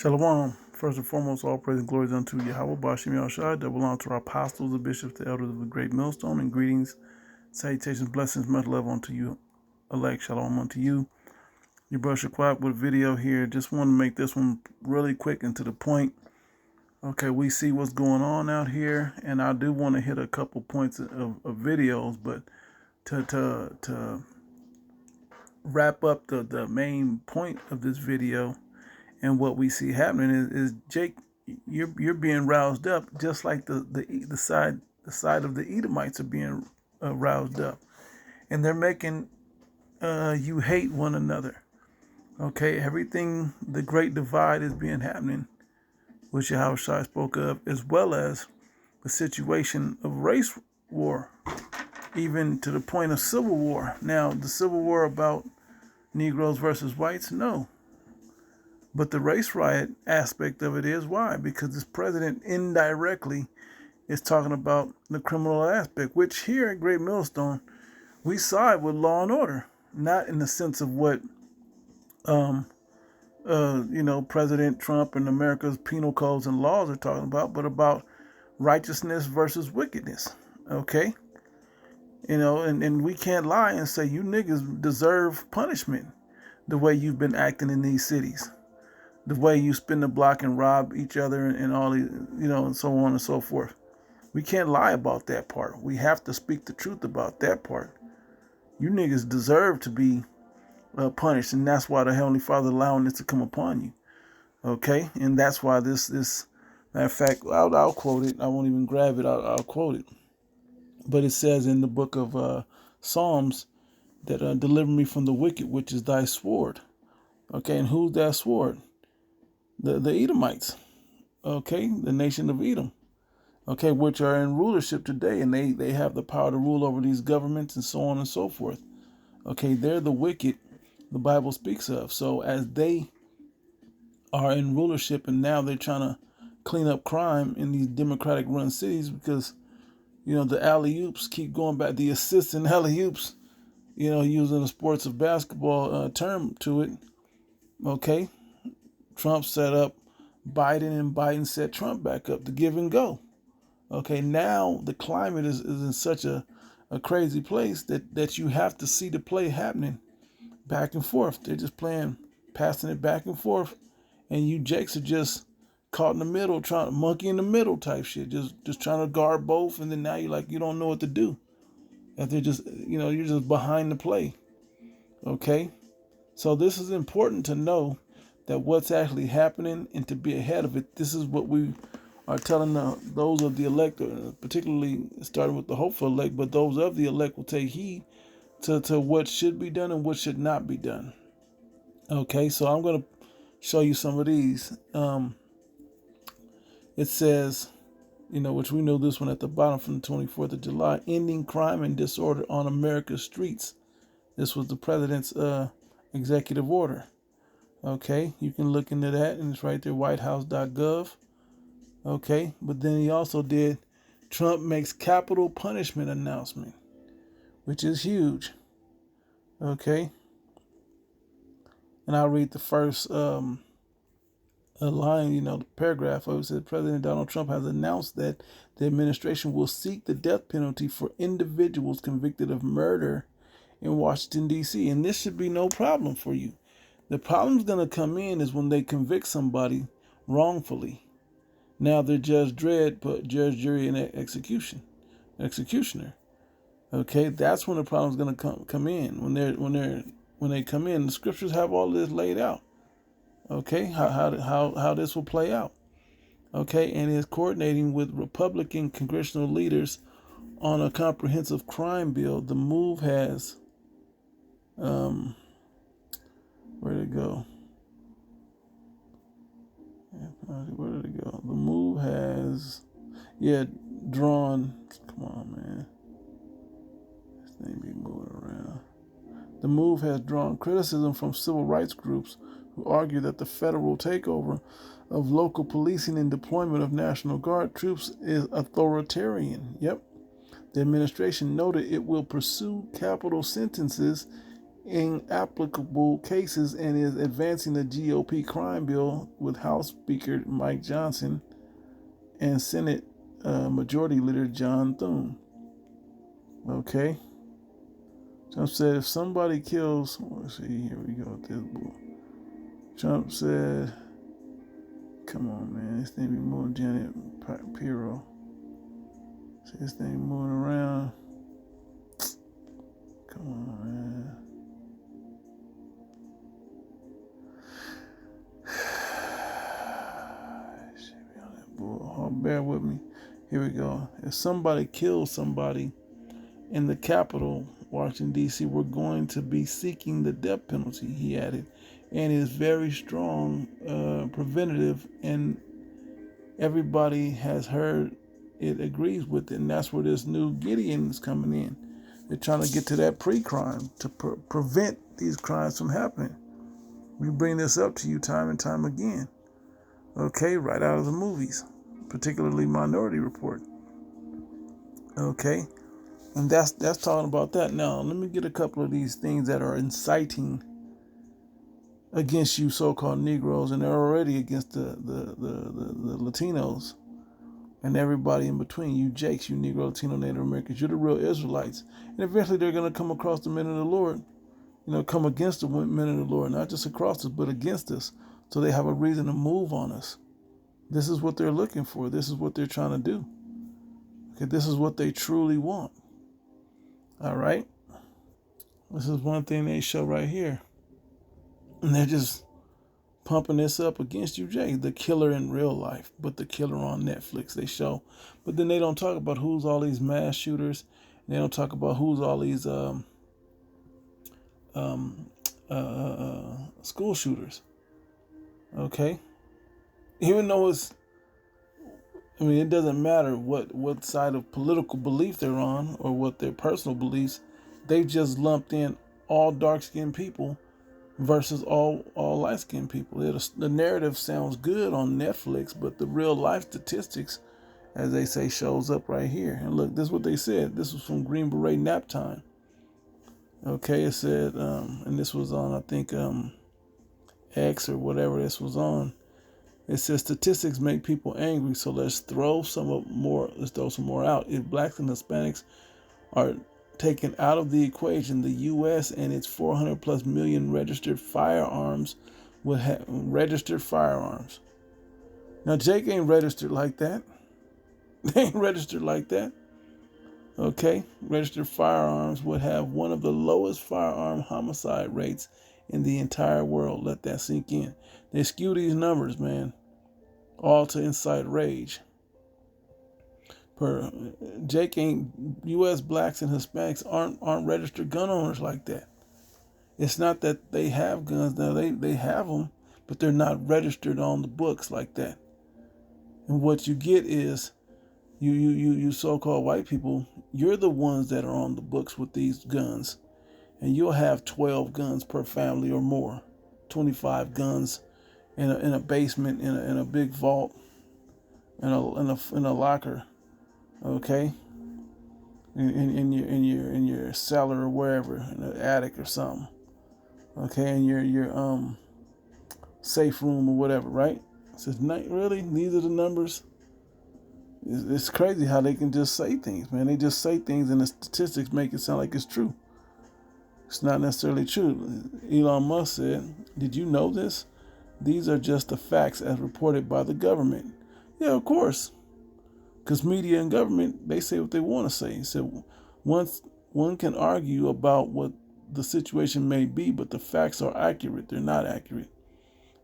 Shalom. First and foremost, all praise and glory is unto Yahweh, Bashim Yahushua, double honor to our apostles, the bishops, the elders of the great millstone, and greetings, salutations, blessings, much love unto you, elect. Shalom unto you. Your brother Shaquat with a video here. Just want to make this one really quick and to the point. Okay, we see what's going on out here, and I do want to hit a couple points of videos, but to wrap up the main point of this video. And what we see happening is Jake, you're being roused up just like the side of the Edomites are being roused up, and they're making you hate one another. Okay, everything, the great divide is being happening, which Yahushua spoke of, as well as the situation of race war, even to the point of civil war. Now, the civil war about Negroes versus whites, no. But the race riot aspect of it is why? Because this president indirectly is talking about the criminal aspect, which here at Great Millstone, we side with law and order, not in the sense of what, President Trump and America's penal codes and laws are talking about, but about righteousness versus wickedness. Okay? And we can't lie and say you niggas deserve punishment the way you've been acting in these cities. The way you spin the block and rob each other and all these, and so on and so forth. We can't lie about that part. We have to speak the truth about that part. You niggas deserve to be punished, and that's why the Heavenly Father allowing this to come upon you. Okay? And that's why this matter of fact, I'll quote it. I won't even grab it. I'll quote it. But it says in the book of Psalms that deliver me from the wicked, which is thy sword. Okay, and who's that sword? The Edomites, okay, the nation of Edom, okay, which are in rulership today, and they have the power to rule over these governments and so on and so forth. Okay, they're the wicked the Bible speaks of. So as they are in rulership and now they're trying to clean up crime in these democratic run cities because, the alley-oops keep going back, the assists and alley-oops, using the sports of basketball term to it, okay. Trump set up Biden, and Biden set Trump back up to give and go. Okay, now the climate is in such a crazy place that you have to see the play happening back and forth. They're just playing, passing it back and forth, and you Jakes are just caught in the middle, trying to monkey in the middle type shit, just trying to guard both, and then now you don't know what to do. And they're just, you're just behind the play. Okay, so this is important to know that what's actually happening and to be ahead of it. This is what we are telling those of the elect, particularly starting with the hopeful elect, but those of the elect will take heed to what should be done and what should not be done. Okay, so I'm going to show you some of these. It says, which we know this one at the bottom from the 24th of July, ending crime and disorder on America's streets. This was the president's executive order. Okay, you can look into that, and it's right there, whitehouse.gov. Okay, but then he also did Trump makes capital punishment announcement, which is huge. Okay, and I'll read the first line, the paragraph of it. Says President Donald Trump has announced that the administration will seek the death penalty for individuals convicted of murder in Washington, D.C., and this should be no problem for you. The problem's going to come in is when they convict somebody wrongfully. Now they're Judge Dredd, but judge, jury, and executioner. Okay, that's when the problem's going to come in. When they come in, the scriptures have all this laid out. Okay, how this will play out. Okay, and is coordinating with Republican congressional leaders on a comprehensive crime bill. The move has where did it go? Where did it go? The move has, drawn. Come on, man. This thing be moving around. The move has drawn criticism from civil rights groups who argue that the federal takeover of local policing and deployment of National Guard troops is authoritarian. Yep. The administration noted it will pursue capital sentences inapplicable cases and is advancing the GOP crime bill with House Speaker Mike Johnson and Senate Majority Leader John Thune. Okay. Trump said if somebody kills, let's see, here we go with this bull. Trump said, come on, man, this thing be moving, Janet Pirro. See this thing moving around. Come on, man. Bear with me. Here we go. If somebody kills somebody in the Capitol, Washington, D.C., we're going to be seeking the death penalty, he added, and is very strong preventative, and everybody has heard it, agrees with it, and that's where this new Gideon is coming in. They're trying to get to that pre-crime to prevent these crimes from happening. We bring this up to you time and time again, okay, right out of the movies, particularly Minority Report, okay, and that's talking about that. Now, let me get a couple of these things that are inciting against you so-called Negroes, and they're already against the Latinos and everybody in between. You Jakes, you Negro, Latino, Native Americans, you're the real Israelites. And eventually they're going to come across the men of the Lord, come against the men of the Lord, not just across us, but against us. So they have a reason to move on us. This is what they're looking for. This is what they're trying to do. Okay, this is what they truly want. All right? This is one thing they show right here. And they're just pumping this up against you, Jay, the killer in real life, but the killer on Netflix they show. But then they don't talk about who's all these mass shooters. They don't talk about who's all these school shooters. Okay? Even though it doesn't matter what side of political belief they're on or what their personal beliefs, they just lumped in all dark-skinned people versus all light-skinned people. The narrative sounds good on Netflix, but the real life statistics, as they say, shows up right here. And look, this is what they said. This was from Green Beret Nap Time. Okay, it said, and this was on, I think, X or whatever this was on. It says statistics make people angry, so let's throw some more out. If blacks and Hispanics are taken out of the equation, the U.S. and its 400 plus million registered firearms would have registered firearms. Now, Jake ain't registered like that. They ain't registered like that. Okay, registered firearms would have one of the lowest firearm homicide rates in the entire world. Let that sink in. They skew these numbers, man, all to incite rage. Jake ain't U.S. blacks and Hispanics aren't registered gun owners like that. It's not that they have guns now; they have them, but they're not registered on the books like that. And what you get is you so-called white people, you're the ones that are on the books with these guns, and you'll have 12 guns per family or more, 25 guns in a basement in a big vault in a locker. Okay, in your cellar or wherever, in the attic or something. Okay, in your safe room or whatever, right? It says, really? These are the numbers? It's crazy how they can just say things, man. They just say things and the statistics make it sound like it's true. It's not necessarily true. Elon Musk said, did you know this? These are just the facts as reported by the government. Yeah, of course. Because media and government, they say what they want to say. So once one can argue about what the situation may be, but the facts are accurate. They're not accurate.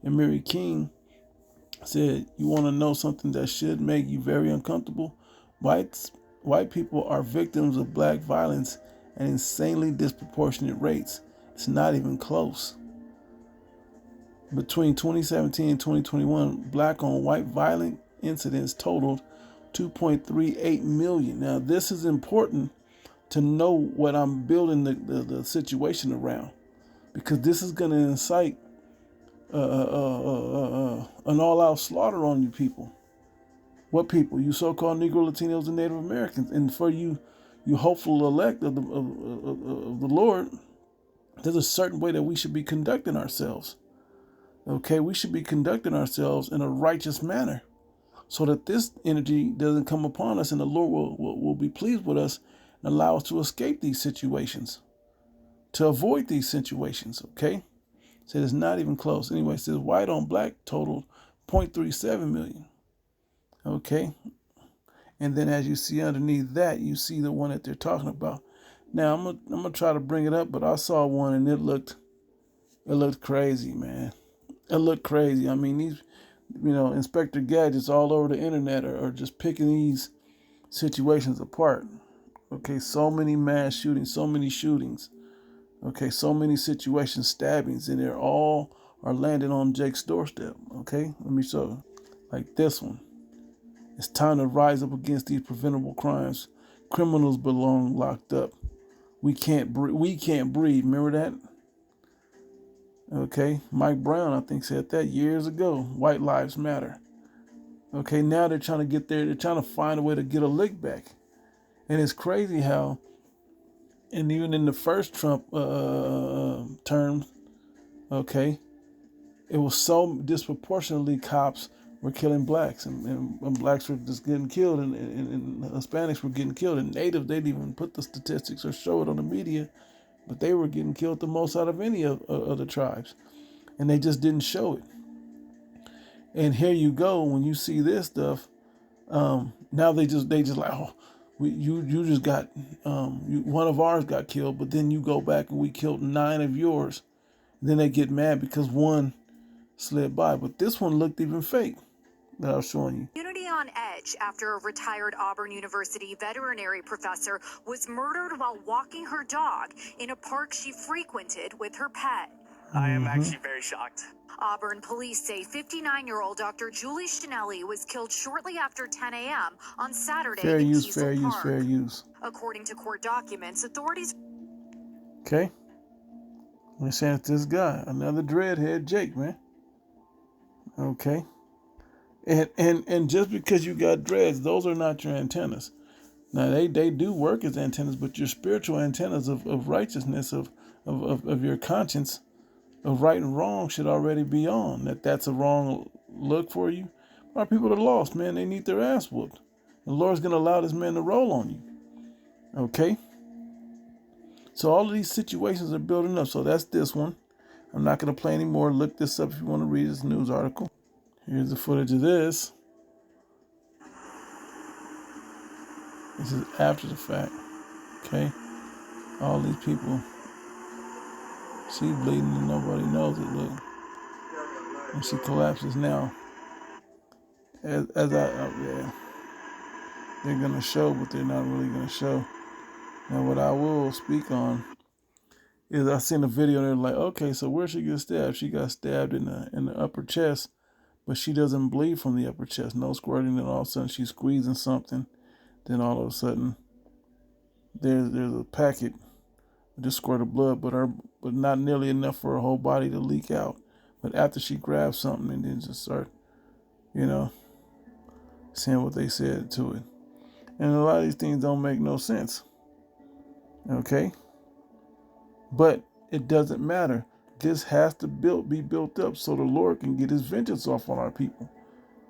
And Mary King said, you want to know something that should make you very uncomfortable? White people are victims of black violence at insanely disproportionate rates. It's not even close. Between 2017 and 2021, black on white violent incidents totaled 2.38 million. Now, this is important to know what I'm building the situation around, because this is going to incite an all-out slaughter on you people. What people? You so-called Negro, Latinos, and Native Americans. And for you hopeful elect of the Lord, There's a certain way that we should be conducting ourselves. Okay, we should be conducting ourselves in a righteous manner so that this energy doesn't come upon us, and the Lord will be pleased with us and allow us to escape these situations, to avoid these situations. Okay, so it's not even close. Anyway, it says white on black totaled 0.37 million. Okay, and then as you see underneath that, you see the one that they're talking about. Now I'm gonna try to bring it up, but I saw one and it looked crazy, man. It looked crazy. I mean, these, Inspector Gadgets all over the internet are just picking these situations apart. Okay, so many mass shootings, so many shootings. Okay, so many situations, stabbings, and they're all are landing on Jake's doorstep. Okay, let me show you. Like this one. It's time to rise up against these preventable crimes. Criminals belong locked up. We can't breathe. We can't breathe. Remember that? Okay, Mike Brown, I think, said that years ago. White lives matter. Okay, now they're trying to get there. They're trying to find a way to get a lick back. And it's crazy how, and even in the first Trump term, okay, it was so disproportionately cops were killing blacks, and blacks were just getting killed, and Hispanics were getting killed, and natives, they didn't even put the statistics or show it on the media, but they were getting killed the most out of any of the tribes, and they just didn't show it. And here you go, when you see this stuff, now they just like, oh, you just got one of ours got killed, but then you go back and we killed 9 of yours. And then they get mad because one slid by, but this one looked even fake that I was showing you. Community on edge after a retired Auburn University veterinary professor was murdered while walking her dog in a park she frequented with her pet. I am actually very shocked. Auburn police say 59-year-old Dr. Julie Schinelli was killed shortly after 10 a.m. on Saturday Fair in use, Kiesel fair use, Park. fair use. According to court documents, authorities... Okay. They're saying it's this guy, another dreadhead, Jake, man. Okay. And just because you got dreads, those are not your antennas. Now they do work as antennas, but your spiritual antennas of righteousness, of your conscience, of right and wrong should already be on. That's a wrong look for you. Our people are lost, man. They need their ass whooped. The Lord's gonna allow this man to roll on you. Okay? So all of these situations are building up. So that's this one. I'm not gonna play anymore. Look this up if you want to read this news article. Here's the footage of this. This is after the fact. Okay? All these people. She's bleeding and nobody knows it, look. And she collapses now. Yeah. They're gonna show, but they're not really gonna show. Now what I will speak on is I seen a video and they're like, okay, so where'd she get stabbed? She got stabbed in the upper chest. But she doesn't bleed from the upper chest. No squirting, and all of a sudden she's squeezing something. Then all of a sudden there's a packet of just squirt of blood, but not nearly enough for her whole body to leak out. But after she grabs something and then just start, saying what they said to it. And a lot of these things don't make no sense. Okay? But it doesn't matter. This has to be built up so the Lord can get his vengeance off on our people.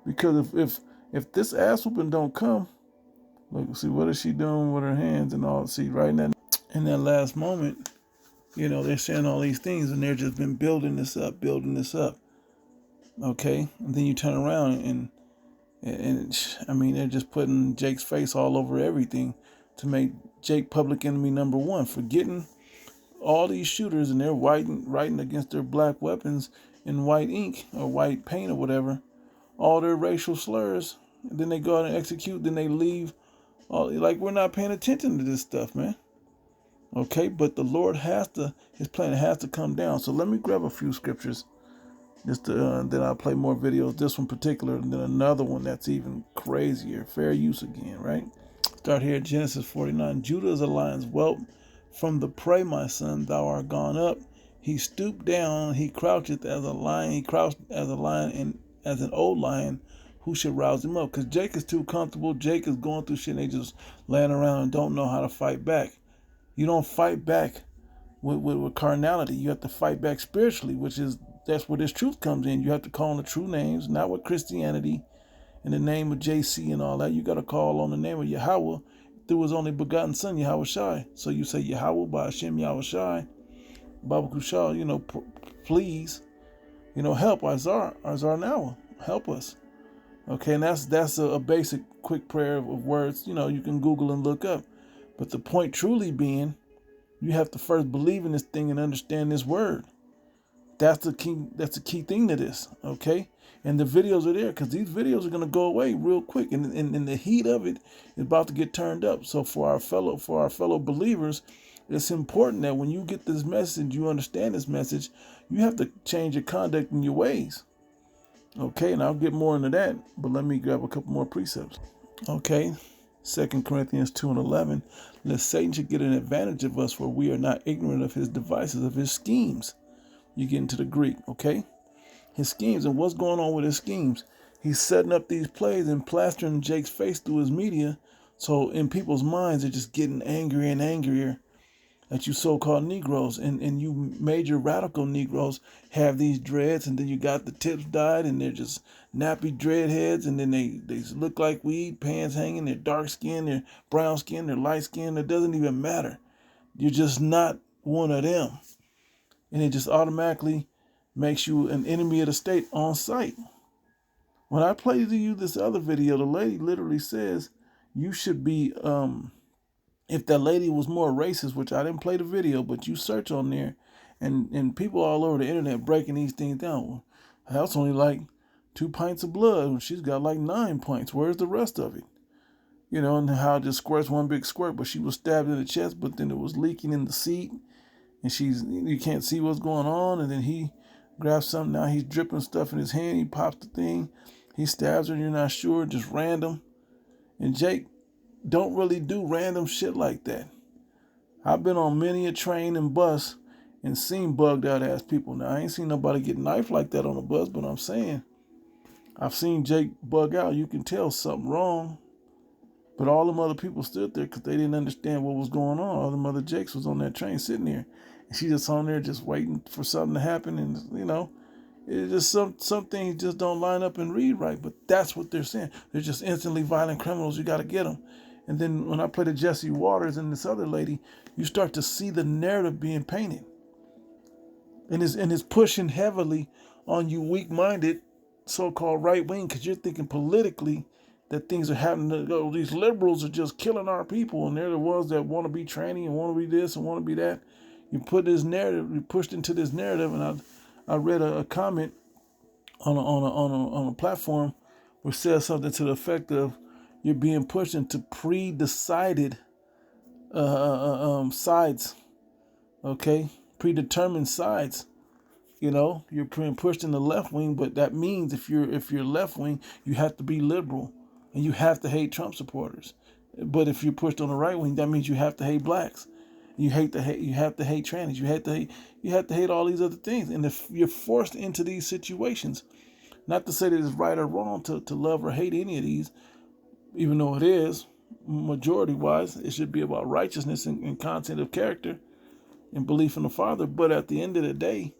Because if this ass whooping don't come, look, see, what is she doing with her hands and all? See, right in that last moment, they're saying all these things and they're just been building this up. Okay? And then you turn around and I mean, they're just putting Jake's face all over everything to make Jake public enemy number 1, forgetting all these shooters, and they're writing against their black weapons in white ink or white paint or whatever, all their racial slurs, and then they go out and execute, then they leave. Like, we're not paying attention to this stuff, man. Okay, but the Lord his plan has to come down. So let me grab a few scriptures, then I'll play more videos, this one particular, and then another one that's even crazier, fair use again, right? Start here at Genesis 49. Judah is a lion's whelp. From the prey, my son, thou art gone up. He stooped down, he croucheth as a lion. He crouched as a lion and as an old lion. Who should rouse him up? Because Jake is too comfortable. Jake is going through shit and they just laying around and don't know how to fight back. You don't fight back with carnality. You have to fight back spiritually, that's where this truth comes in. You have to call on the true names, not with Christianity in the name of JC and all that. You got to call on the name of Yahweh through his only begotten son, Yahweh Shai. So you say Yahweh by Hashem Yahweh Shai, Baba Kushal, please, help Azar now. Help us. Okay, and that's a basic quick prayer of words, you can Google and look up. But the point truly being, you have to first believe in this thing and understand this word. That's the key thing to this, okay? And the videos are there because these videos are going to go away real quick. And the heat of it is about to get turned up. So for our fellow believers, it's important that when you get this message, you understand this message, you have to change your conduct and your ways. Okay, and I'll get more into that, but let me grab a couple more precepts. Okay, 2 Corinthians 2:11, lest Satan should get an advantage of us, for we are not ignorant of his devices, of his schemes. You get into the Greek, okay? His schemes, and what's going on with his schemes? He's setting up these plays and plastering Jake's face through his media, so in people's minds, they're just getting angrier and angrier that you so-called Negroes and you major radical Negroes have these dreads, and then you got the tips dyed and they're just nappy dread heads, and then they look like weed, pants hanging, they're dark skinned, they're brown skinned, they're light skinned. It doesn't even matter. You're just not one of them. And it just automatically makes you an enemy of the state on sight. When I played to you this other video, the lady literally says you should be if that lady was more racist, which I didn't play the video, but you search on there, and people all over the internet breaking these things down. That's only like 2 pints of blood, and she's got like 9 pints. Where's the rest of it? And how it just squirts one big squirt, but she was stabbed in the chest, but then it was leaking in the seat, and you can't see what's going on, and then he grabs something, now he's dripping stuff in his hand, he pops the thing, he stabs her, and you're not sure, just random. And Jake don't really do random shit like that. I've been on many a train and bus and seen bugged out ass people. Now, I ain't seen nobody get knifed like that on a bus, but I'm saying I've seen Jake bug out. You can tell something wrong. But all them other people stood there because they didn't understand what was going on. All them other Jakes was on that train sitting there. And she just on there just waiting for something to happen. And, it's just some things just don't line up and read right. But that's what they're saying. They're just instantly violent criminals. You got to get them. And then when I play the Jesse Waters and this other lady, you start to see the narrative being painted. And it's pushing heavily on you weak-minded so-called right wing, because you're thinking politically that things are happening. These liberals are just killing our people, and they're the ones that want to be tranny and want to be this and want to be that. You put this narrative, you pushed into this narrative, and I read a comment on a platform which says something to the effect of, you're being pushed into pre-decided sides, okay? Predetermined sides. You're being pushed in the left wing, but that means if you're left wing, you have to be liberal and you have to hate Trump supporters. But if you're pushed on the right wing, that means you have to hate blacks. You have to hate trannies. You have to hate all these other things. And if you're forced into these situations, not to say that it's right or wrong to love or hate any of these, even though it is, majority-wise, it should be about righteousness and content of character and belief in the Father. But at the end of the day,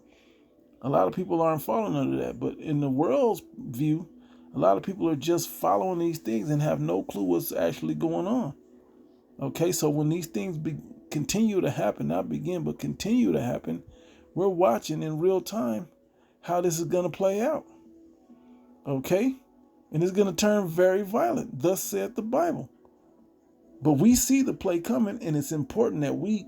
a lot of people aren't following under that. But in the world's view, a lot of people are just following these things and have no clue what's actually going on. Okay, so when these things continue to happen, not begin, but continue to happen, we're watching in real time how this is going to play out. Okay? And it's going to turn very violent. Thus saith the Bible. But we see the play coming, and it's important that we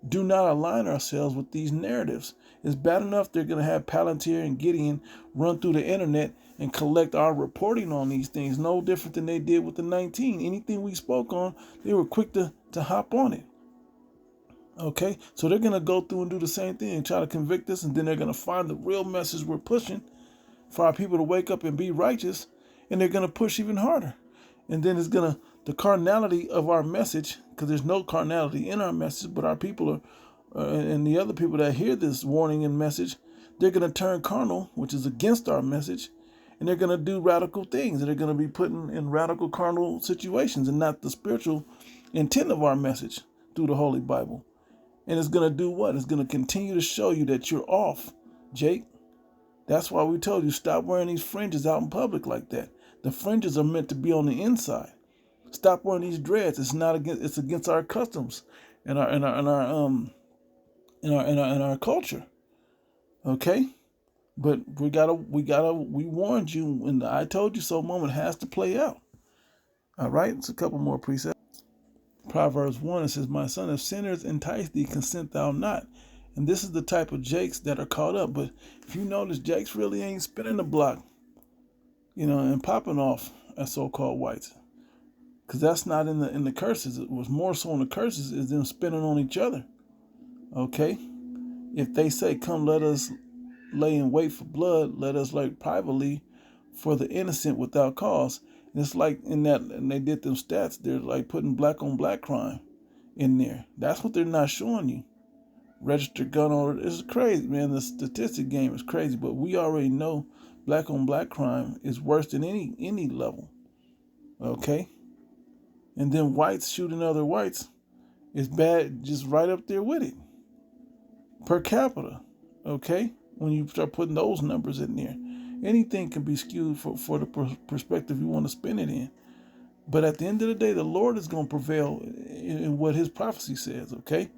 do not align ourselves with these narratives. It's bad enough they're going to have Palantir and Gideon run through the internet and collect our reporting on these things, no different than they did with the 19. Anything we spoke on, they were quick to hop on it. Okay? So they're going to go through and do the same thing and try to convict us, and then they're going to find the real message we're pushing for our people to wake up and be righteous, and they're going to push even harder. And then it's going to, the carnality of our message, because there's no carnality in our message, but our people and the other people that hear this warning and message, they're going to turn carnal, which is against our message, and they're going to do radical things, and they're going to be put in radical carnal situations and not the spiritual intent of our message through the Holy Bible. And it's going to do what? It's going to continue to show you that you're off, Jake. That's why we told you stop wearing these fringes out in public like that. The fringes are meant to be on the inside. Stop wearing these dreads. It's against our customs and our culture. Okay? But we warned you, and the I told you so moment has to play out. All right? It's a couple more precepts. Proverbs 1, it says, my son, if sinners entice thee, consent thou not. And this is the type of jakes that are caught up. But if you notice, jakes really ain't spinning the block, and popping off as so-called whites. Because that's not in the curses. It was more so in the curses is them spinning on each other. Okay? If they say, come, let us lay in wait for blood, let us lay privately for the innocent without cause. And it's like in that, and they did them stats, they're like putting black on black crime in there. That's what they're not showing you. Registered gun owner, it's crazy, man. The statistic game is crazy, but we already know black on black crime is worse than any level. Okay? And then whites shooting other whites is bad, just right up there with it. Per capita. Okay? When you start putting those numbers in there, anything can be skewed for the perspective you want to spin it in. But at the end of the day, the Lord is going to prevail in what his prophecy says, okay?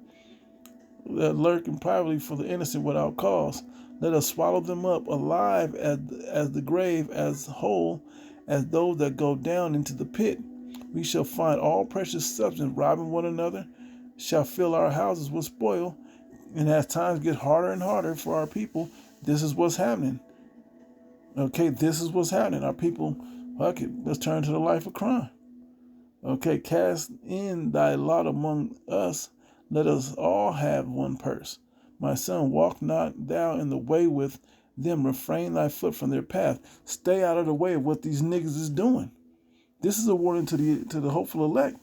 Lurking privately for the innocent without cause. Let us swallow them up alive as the grave, as whole as those that go down into the pit. We shall find all precious substance, robbing one another, shall fill our houses with spoil. And as times get harder and harder for our people, this is what's happening. Okay, this is what's happening. Our people, fuck it, let's turn to the life of crime. Okay, cast in thy lot among us. Let us all have one purse. My son, walk not thou in the way with them. Refrain thy foot from their path. Stay out of the way of what these niggas is doing. This is a warning to the hopeful elect,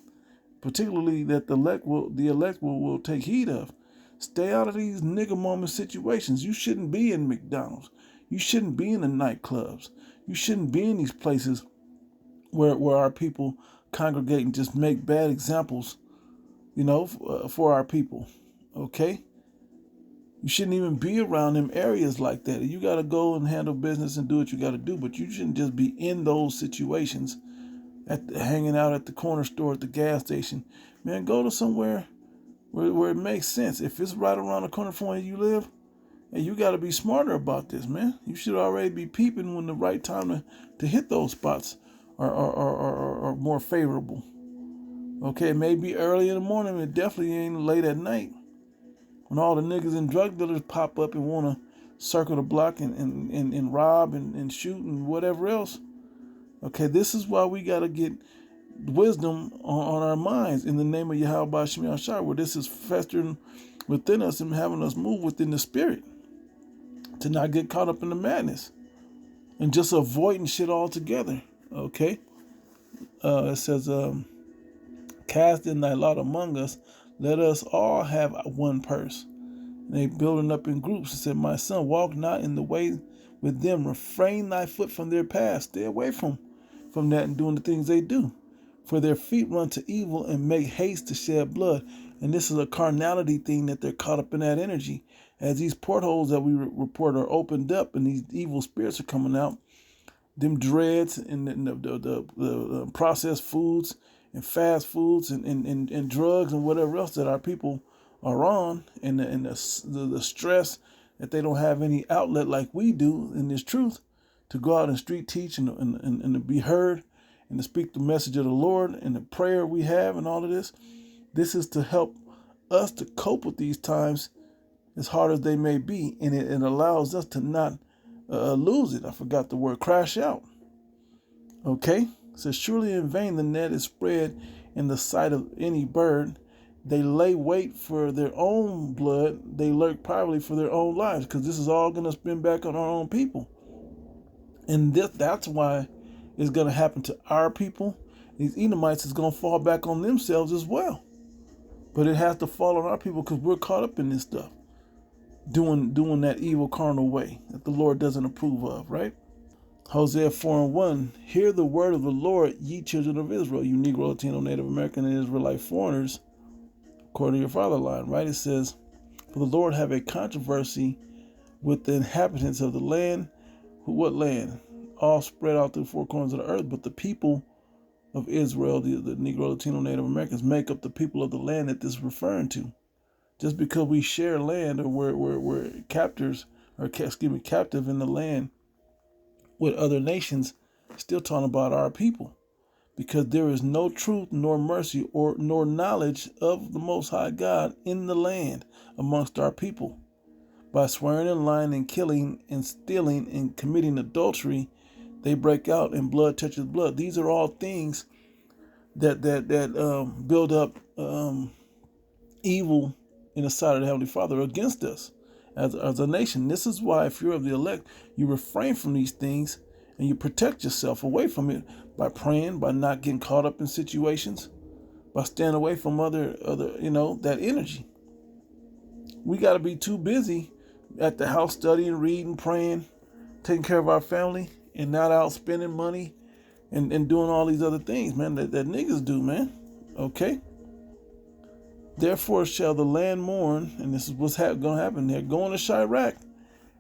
particularly that the elect will take heed of. Stay out of these nigga moment situations. You shouldn't be in McDonald's. You shouldn't be in the nightclubs. You shouldn't be in these places where our people congregate and just make bad examples, for our people. Okay? You shouldn't even be around them areas like that. You got to go and handle business and do what you got to do, but you shouldn't just be in those situations, hanging out at the corner store, at the gas station. Man, go to somewhere where it makes sense. If it's right around the corner from where you live, and you got to be smarter about this, man. You should already be peeping when the right time to hit those spots are more favorable. Okay, it may be early in the morning, it definitely ain't late at night. When all the niggas and drug dealers pop up and want to circle the block and rob and shoot and whatever else. Okay, this is why we got to get wisdom on our minds in the name of Yahweh B'Shem Yahshua, where this is festering within us and having us move within the spirit to not get caught up in the madness and just avoiding shit altogether. Okay? It says, cast in thy lot among us, let us all have one purse. And they building up in groups. It said, my son, walk not in the way with them. Refrain thy foot from their path. Stay away from that and doing the things they do. For their feet run to evil and make haste to shed blood. And this is a carnality thing that they're caught up in that energy. As these portholes that we report are opened up and these evil spirits are coming out, them dreads and the processed foods and fast foods and drugs and whatever else that our people are on, and the stress that they don't have any outlet like we do in this truth to go out and street teach and to be heard and to speak the message of the Lord and the prayer we have and all of this. This is to help us to cope with these times as hard as they may be, and it allows us to not lose it. I forgot the word, crash out. Okay? It says, surely in vain the net is spread in the sight of any bird. They lay wait for their own blood. They lurk privately for their own lives, because this is all going to spin back on our own people. And that's why it's going to happen to our people. These Edomites is going to fall back on themselves as well. But it has to fall on our people because we're caught up in this stuff. Doing that evil carnal way that the Lord doesn't approve of, right? Hosea 4:1, hear the word of the Lord, ye children of Israel, you Negro, Latino, Native American, and Israelite foreigners. according to your father line, right? It says, for the Lord have a controversy with the inhabitants of the land. What land? All spread out through the four corners of the earth, but the people of Israel, the Negro, Latino, Native Americans, make up the people of the land that this is referring to. Just because we share land or we're captors, or captive in the land with other nations, still talking about our people. Because there is no truth nor mercy nor knowledge of the Most High God in the land amongst our people. By swearing and lying and killing and stealing and committing adultery, they break out and blood touches blood. These are all things that build up evil in the sight of the Heavenly Father against us as a nation. This is why, if you're of the elect, you refrain from these things and you protect yourself away from it by praying, by not getting caught up in situations, by staying away from other that energy. We got to be too busy at the house studying, reading, praying, taking care of our family, and not out spending money and doing all these other things, man, that niggas do, man. Okay? Therefore shall the land mourn, and this is what's going to happen. They're going to Chirac,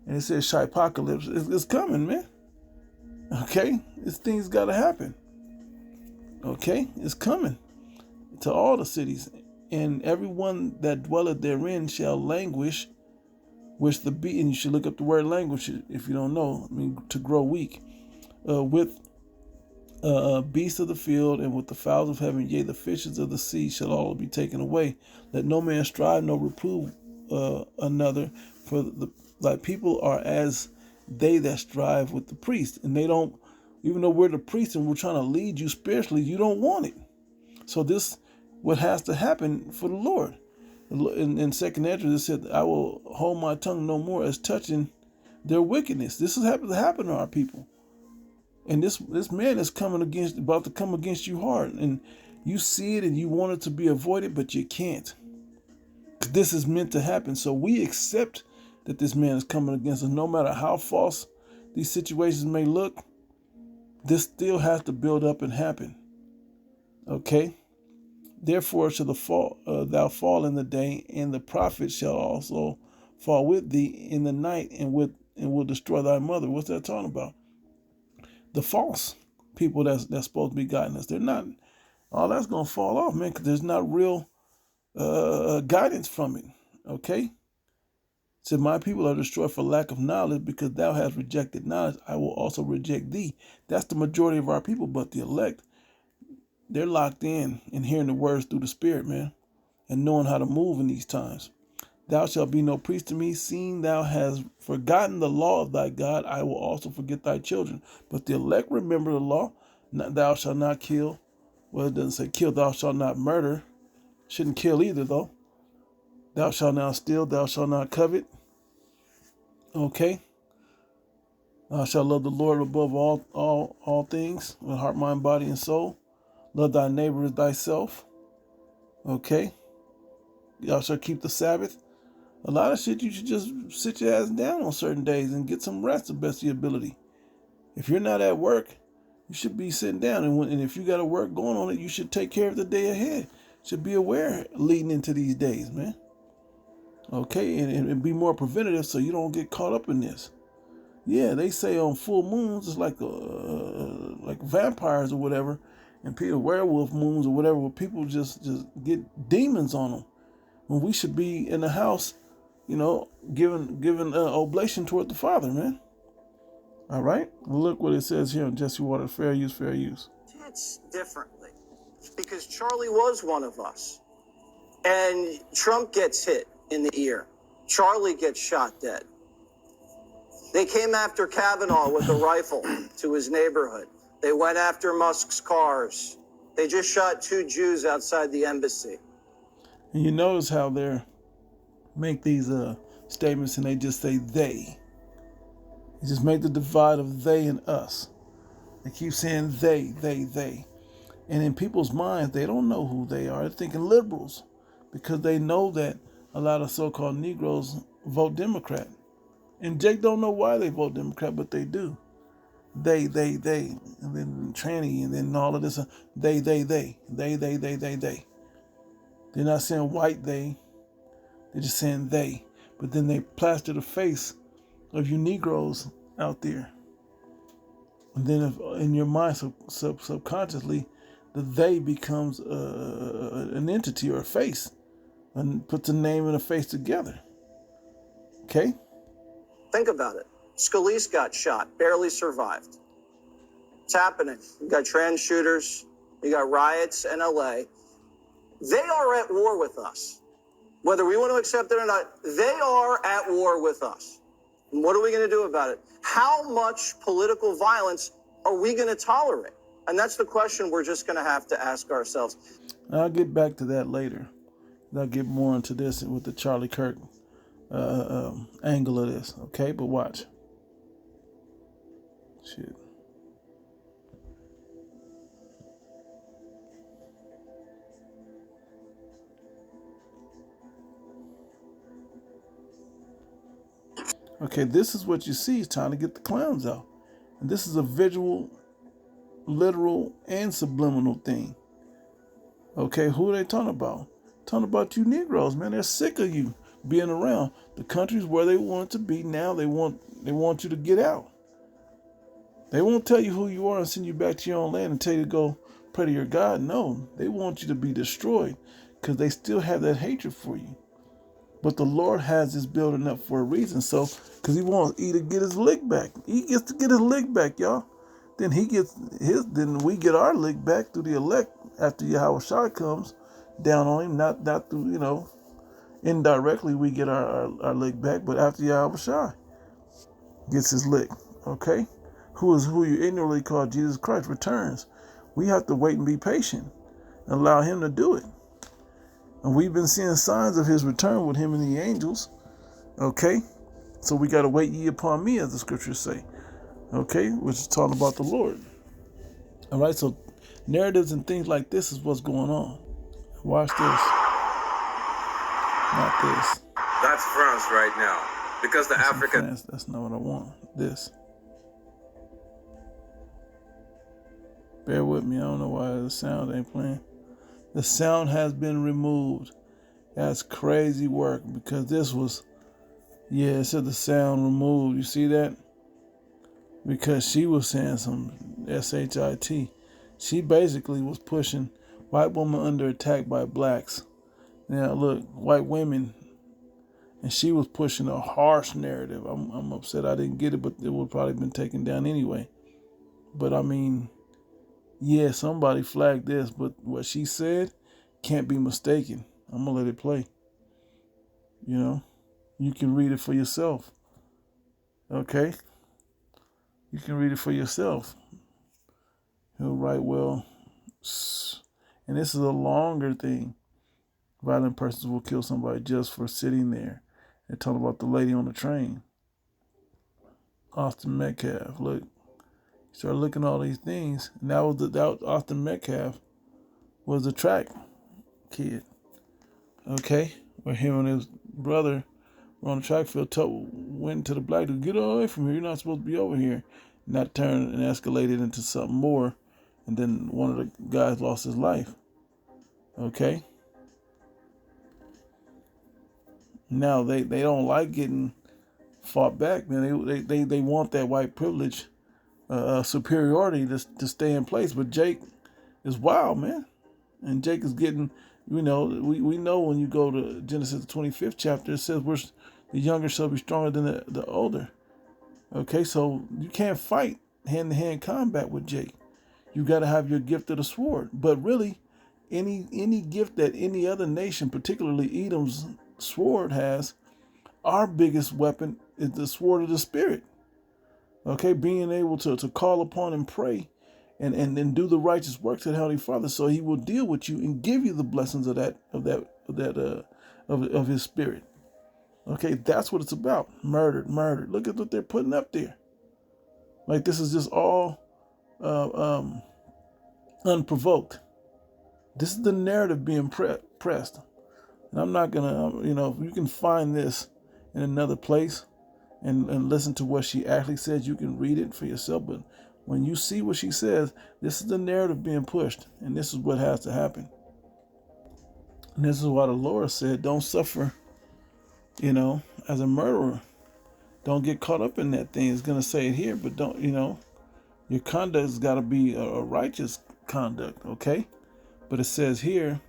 and it says Apocalypse. It's coming, man. Okay? This thing's got to happen. Okay? It's coming to all the cities, and everyone that dwelleth therein shall languish, which the beast, and you should look up the word language if you don't know, to grow weak, with beasts of the field and with the fowls of heaven, yea, the fishes of the sea shall all be taken away. Let no man strive nor reprove another, for thy people are as they that strive with the priest. And they don't, even though we're the priest and we're trying to lead you spiritually, you don't want it. So this what has to happen for the Lord. In 2nd Ezra, it said, I will hold my tongue no more as touching their wickedness. This is happen to our people. And this man is about to come against you hard. And you see it and you want it to be avoided, but you can't. This is meant to happen. So we accept that this man is coming against us. No matter how false these situations may look, this still has to build up and happen. Okay? Therefore shall thou fall in the day, and the prophet shall also fall with thee in the night, and will destroy thy mother. What's that talking about? The false people that's supposed to be guiding us. They're not. All that's going to fall off, man, because there's not real guidance from it. Okay? It said, my people are destroyed for lack of knowledge, because thou hast rejected knowledge, I will also reject thee. That's the majority of our people, but the elect, they're locked in and hearing the words through the Spirit, man, and knowing how to move in these times. Thou shalt be no priest to me, seeing thou hast forgotten the law of thy God, I will also forget thy children. But the elect remember the law. Thou shalt not kill. Well, it doesn't say kill. Thou shalt not murder. Shouldn't kill either, though. Thou shalt not steal. Thou shalt not covet. Okay? Thou shalt love the Lord above all things, with heart, mind, body, and soul. Love thy neighbor as thyself. Okay? Thou shalt keep the Sabbath. A lot of shit you should just sit your ass down on certain days and get some rest to the best of your ability. If you're not at work, you should be sitting down. And if you got a work going on it, you should take care of the day ahead. Should be aware leading into these days, man. Okay? And be more preventative so you don't get caught up in this. Yeah, they say on full moons, it's like vampires or whatever, and people werewolf moons or whatever, where people just get demons on them. When we should be in the house, giving oblation toward the Father, man. All right? Look what it says here in Jesse Waters, fair use, fair use. It's differently, because Charlie was one of us. And Trump gets hit in the ear. Charlie gets shot dead. They came after Kavanaugh with a rifle to his neighborhood. They went after Musk's cars. They just shot 2 Jews outside the embassy. And you notice how they make these statements and they just say they. They just make the divide of they and us. They keep saying they. And in people's minds, they don't know who they are. They're thinking liberals, because they know that a lot of so-called Negroes vote Democrat. And Jake don't know why they vote Democrat, but they do. They. And then tranny, and then all of this. They. They're not saying white they. They're just saying they. But then they plaster the face of you Negroes out there. And then if, in your mind, subconsciously, the they becomes an entity or a face. And puts a name and a face together. Okay? Think about it. Scalise got shot, barely survived. It's happening. You got trans shooters. You got riots in LA. They are at war with us. Whether we want to accept it or not, they are at war with us. And what are we going to do about it? How much political violence are we going to tolerate? And that's the question we're just going to have to ask ourselves. I'll get back to that later. I'll get more into this with the Charlie Kirk angle of this. Okay, but watch. Shit. Okay, this is what you see. It's time to get the clowns out. And this is a visual, literal, and subliminal thing. Okay, who are they talking about? Talking about you Negroes, man. They're sick of you being around. The country's where they want to be now. They want you to get out. They won't tell you who you are and send you back to your own land and tell you to go pray to your God. No, they want you to be destroyed because they still have that hatred for you. But the Lord has this building up for a reason. So, because he wants E to get his lick back. He gets to get his lick back, y'all. Then he gets his. Then we get our lick back through the elect after Yahweh Shai comes down on him. Not through, indirectly we get our lick back, but after Yahweh Shai gets his lick. Okay, who you ignorantly call Jesus Christ returns. We have to wait and be patient and allow him to do it. And we've been seeing signs of his return with him and the angels. Okay? So we got to wait ye upon me, as the scriptures say. Okay? Which is talking about the Lord. All right? So narratives and things like this is what's going on. Watch this. Not this. That's France right now. Because the African... That's not what I want. This. Bear with me. I don't know why the sound ain't playing. The sound has been removed. That's crazy work because this was, it said the sound removed. You see that? Because she was saying some shit. She basically was pushing white woman under attack by blacks. Now look, white women, and she was pushing a harsh narrative. I'm upset I didn't get it, but it would probably been taken down anyway. But I mean, yeah, somebody flagged this, but what she said can't be mistaken. I'm going to let it play. You can read it for yourself. Okay? You can read it for yourself. He'll write, well, and this is a longer thing. Violent persons will kill somebody just for sitting there. They're talking about the lady on the train. Austin Metcalf, look. Start looking at all these things, and that was Austin Metcalf was a track kid. Okay, where him and his brother were on the track field, went to the black dude, get away from here. You're not supposed to be over here. And that turned and escalated into something more, and then one of the guys lost his life. Okay. Now they don't like getting fought back, man. They want that white privilege. Superiority to stay in place, but Jake is wild, man, and Jake is getting, we know when you go to Genesis the 25th chapter, it says the younger shall be stronger than the older. Okay, so you can't fight hand-to-hand combat with Jake. You got to have your gift of the sword. But really, any gift that any other nation, particularly Edom's sword, has, our biggest weapon is the sword of the Spirit. Okay, being able to call upon and pray and do the righteous works of the Heavenly Father, so he will deal with you and give you the blessings of his Spirit. Okay, that's what it's about. Murdered. Look at what they're putting up there. Like, this is just all unprovoked. This is the narrative being pressed. And I'm not gonna, if you can find this in another place and listen to what she actually says, you can read it for yourself. But when you see what she says, this is the narrative being pushed, and this is what has to happen. And this is why the Lord said, don't suffer, as a murderer. Don't get caught up in that thing. It's going to say it here, but don't, your conduct has got to be a righteous conduct, okay? But it says here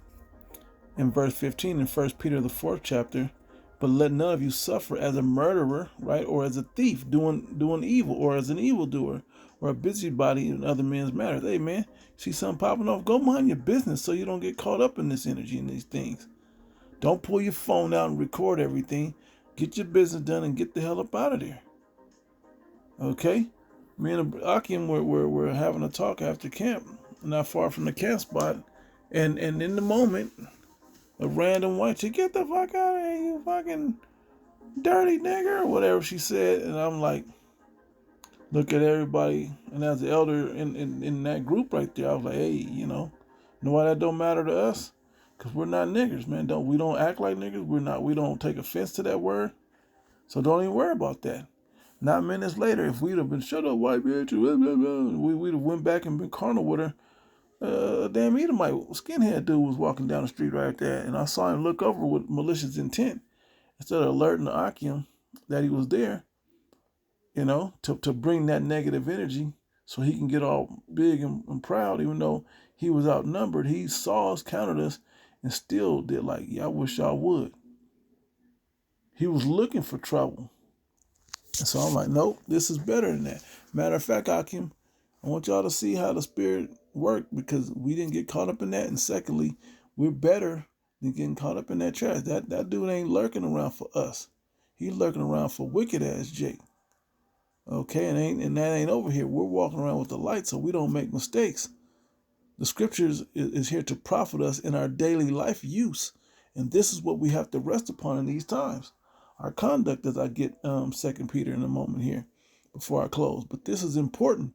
in verse 15 in 1 Peter, the 4th chapter, but let none of you suffer as a murderer, right? Or as a thief doing evil, or as an evildoer, or a busybody in other men's matters. Hey, man, see something popping off? Go mind your business so you don't get caught up in this energy and these things. Don't pull your phone out and record everything. Get your business done and get the hell up out of there. Okay? Me and Akim were having a talk after camp, not far from the camp spot. And in the moment, a random white chick, get the fuck out of here, you fucking dirty nigger, or whatever she said. And I'm like, look at everybody. And as the elder in that group right there, I was like, hey, know why that don't matter to us? Because we're not niggers, man. We don't act like niggers. We don't take offense to that word. So don't even worry about that. 9 minutes later, if we'd have been shut up, white bitch, we'd have went back and been carnal with her. A damn Edomite skinhead dude was walking down the street right there, and I saw him look over with malicious intent. Instead of alerting the Akim that he was there, to bring that negative energy so he can get all big and proud, even though he was outnumbered. He saw us, counted us, and still did like, yeah, I wish y'all would. He was looking for trouble. And so I'm like, nope, this is better than that. Matter of fact, Akim, I want y'all to see how the spirit worked, because we didn't get caught up in that. And secondly, we're better than getting caught up in that trash. That dude ain't lurking around for us. He's lurking around for wicked ass Jake. Okay, and that ain't over here. We're walking around with the light so we don't make mistakes. The scriptures is here to profit us in our daily life use. And this is what we have to rest upon in these times. Our conduct, as I get 2 Peter in a moment here before I close. But this is important.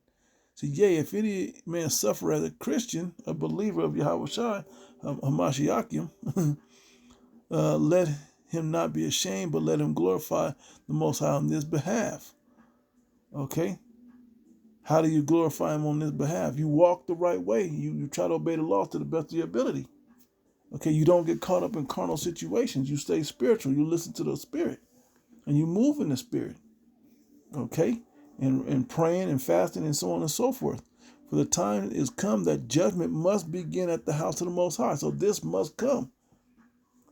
See, yea, if any man suffer as a Christian, a believer of Yahweh Shai, Hamashiachim, let him not be ashamed, but let him glorify the Most High on this behalf. Okay? How do you glorify him on this behalf? You walk the right way. You try to obey the laws to the best of your ability. Okay, you don't get caught up in carnal situations. You stay spiritual. You listen to the Spirit. And you move in the Spirit. Okay? And praying and fasting and so on and so forth. For the time is come that judgment must begin at the house of the Most High. So this must come.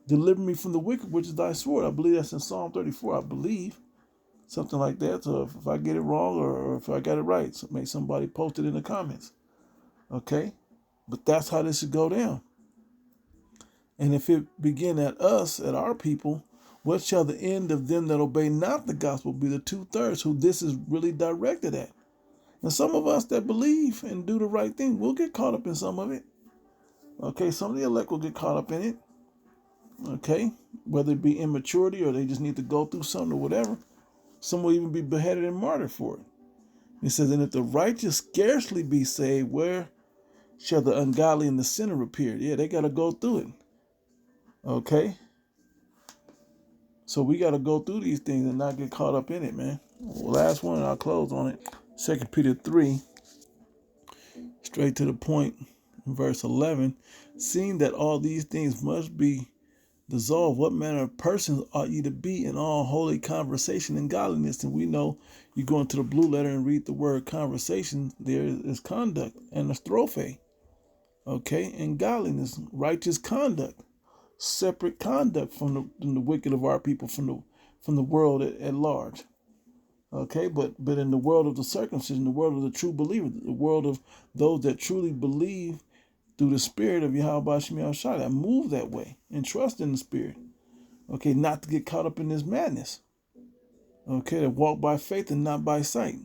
Deliver me from the wicked, which is thy sword. I believe that's in Psalm 34, I believe. Something like that. So if I get it wrong or if I got it right, so make somebody post it in the comments. Okay? But that's how this should go down. And if it begin at us, at our people, what shall the end of them that obey not the gospel be? The 2/3 who this is really directed at. And some of us that believe and do the right thing will get caught up in some of it. Okay, some of the elect will get caught up in it. Okay, whether it be immaturity or they just need to go through something or whatever. Some will even be beheaded and martyred for it. It says, and if the righteous scarcely be saved, where shall the ungodly and the sinner appear? Yeah, they got to go through it. Okay? So we got to go through these things and not get caught up in it, man. Last one, and I'll close on it. 2 Peter 3, straight to the point, in verse 11. Seeing that all these things must be dissolved, what manner of persons ought ye to be in all holy conversation and godliness? And we know you go into the blue letter and read the word conversation. There is conduct and a strophe. Okay, and godliness, righteous conduct, separate conduct from the wicked of our people, from the world at large. Okay, but in the world of the circumcision, the world of the true believer, the world of those that truly believe through the Spirit of Yahweh Shai, that move that way and trust in the Spirit. Okay, not to get caught up in this madness. Okay, that walk by faith and not by sight.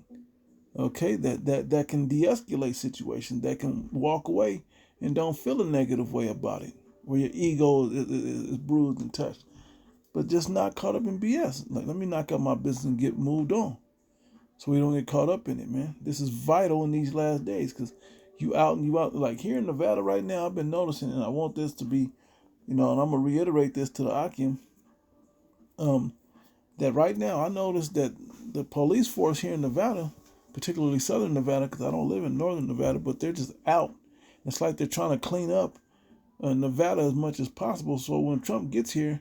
Okay, that can de-escalate situations, that can walk away and don't feel a negative way about it, where your ego is bruised and touched. But just not caught up in BS. Like, let me knock out my business and get moved on, so we don't get caught up in it, man. This is vital in these last days, because you out. Like here in Nevada right now, I've been noticing, and I want this to be, and I'm gonna reiterate this to the Akim. That right now I noticed that the police force here in Nevada, particularly Southern Nevada, because I don't live in Northern Nevada, but they're just out. It's like they're trying to clean up Nevada as much as possible. So when Trump gets here,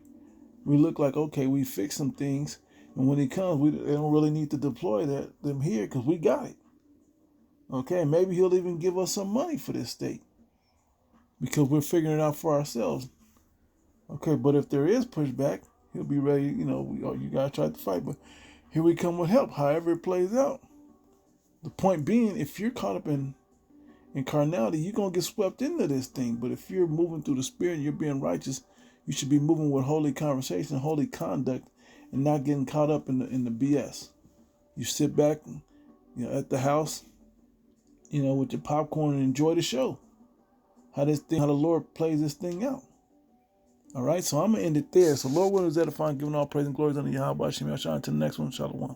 we look like, okay, we fixed some things. And when he comes, they don't really need to deploy them here because we got it. Okay, maybe he'll even give us some money for this state because we're figuring it out for ourselves. Okay, but if there is pushback, he'll be ready. You gotta try to fight, but here we come with help, however it plays out. The point being, if you're caught up in carnality, you're gonna get swept into this thing. But if you're moving through the spirit and you're being righteous, you should be moving with holy conversation, holy conduct, and not getting caught up in the BS. You sit back, at the house, with your popcorn and enjoy the show. How the Lord plays this thing out. All right, so I'm gonna end it there. So Lord willing, is edifying, giving all praise and glory unto Yahweh. Shem Yahshua. Until the next one, Shalom.